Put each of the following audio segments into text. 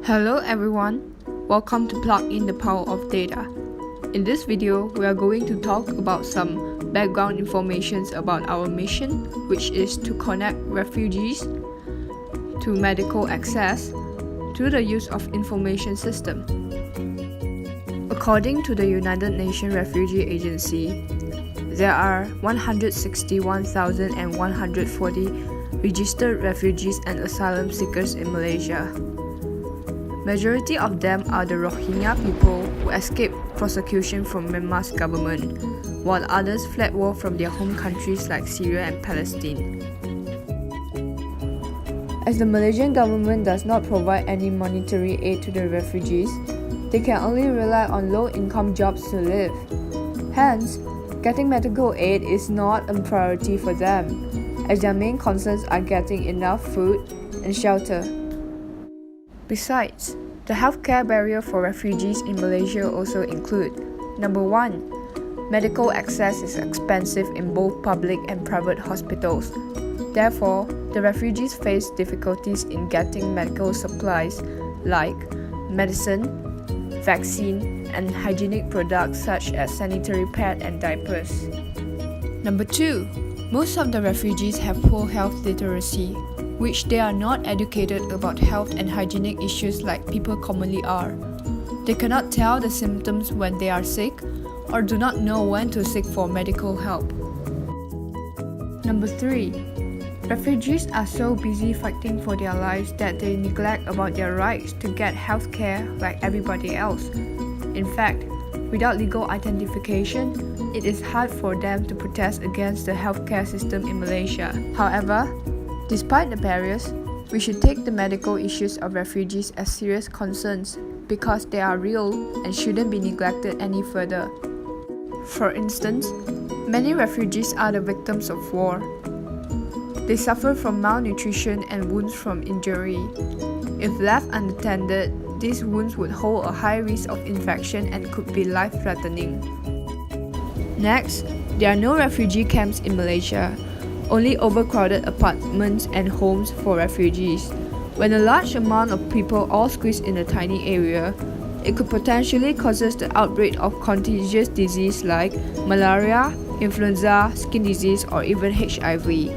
Hello everyone, welcome to Plug in the Power of Data. In this video, we are going to talk about some background information about our mission, which is to connect refugees to medical access through the use of information system. According to the United Nations Refugee Agency, there are 161,140 registered refugees and asylum seekers in Malaysia. Majority of them are the Rohingya people who escaped prosecution from Myanmar's government, while others fled war from their home countries like Syria and Palestine. As the Malaysian government does not provide any monetary aid to the refugees, they can only rely on low-income jobs to live. Hence, getting medical aid is not a priority for them, as their main concerns are getting enough food and shelter. Besides, the healthcare barrier for refugees in Malaysia also include: Number 1. Medical access is expensive in both public and private hospitals. Therefore, the refugees face difficulties in getting medical supplies like medicine, vaccine, and hygienic products such as sanitary pads and diapers. Number 2. Most of the refugees have poor health literacy, which they are not educated about health and hygienic issues like people commonly are. They cannot tell the symptoms when they are sick or do not know when to seek for medical help. Number 3. Refugees are so busy fighting for their lives that they neglect about their rights to get health care like everybody else. In fact, without legal identification, it is hard for them to protest against the healthcare system in Malaysia. However, despite the barriers, we should take the medical issues of refugees as serious concerns because they are real and shouldn't be neglected any further. For instance, many refugees are the victims of war. They suffer from malnutrition and wounds from injury. If left unattended, these wounds would hold a high risk of infection and could be life-threatening. Next, there are no refugee camps in Malaysia, only overcrowded apartments and homes for refugees. When a large amount of people all squeeze in a tiny area, it could potentially cause the outbreak of contagious disease like malaria, influenza, skin disease, or even HIV.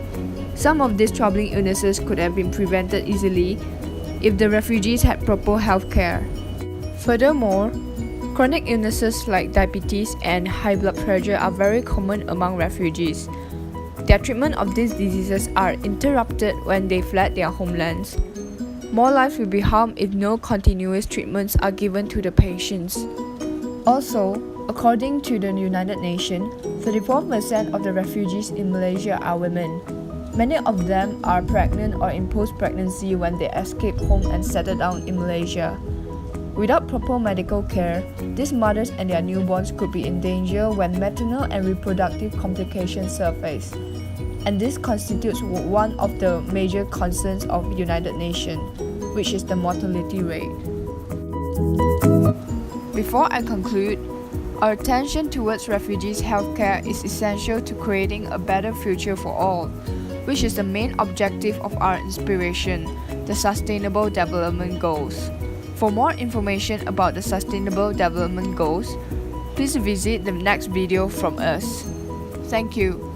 Some of these troubling illnesses could have been prevented easily if the refugees had proper health care. Furthermore, chronic illnesses like diabetes and high blood pressure are very common among refugees. Their treatment of these diseases are interrupted when they fled their homelands. More lives will be harmed if no continuous treatments are given to the patients. Also, according to the United Nations, 34% of the refugees in Malaysia are women. Many of them are pregnant or in post-pregnancy when they escape home and settle down in Malaysia. Without proper medical care, these mothers and their newborns could be in danger when maternal and reproductive complications surface. And this constitutes one of the major concerns of the United Nations, which is the mortality rate. Before I conclude, our attention towards refugees' healthcare is essential to creating a better future for all, which is the main objective of our inspiration, the Sustainable Development Goals. For more information about the Sustainable Development Goals, please visit the next video from us. Thank you.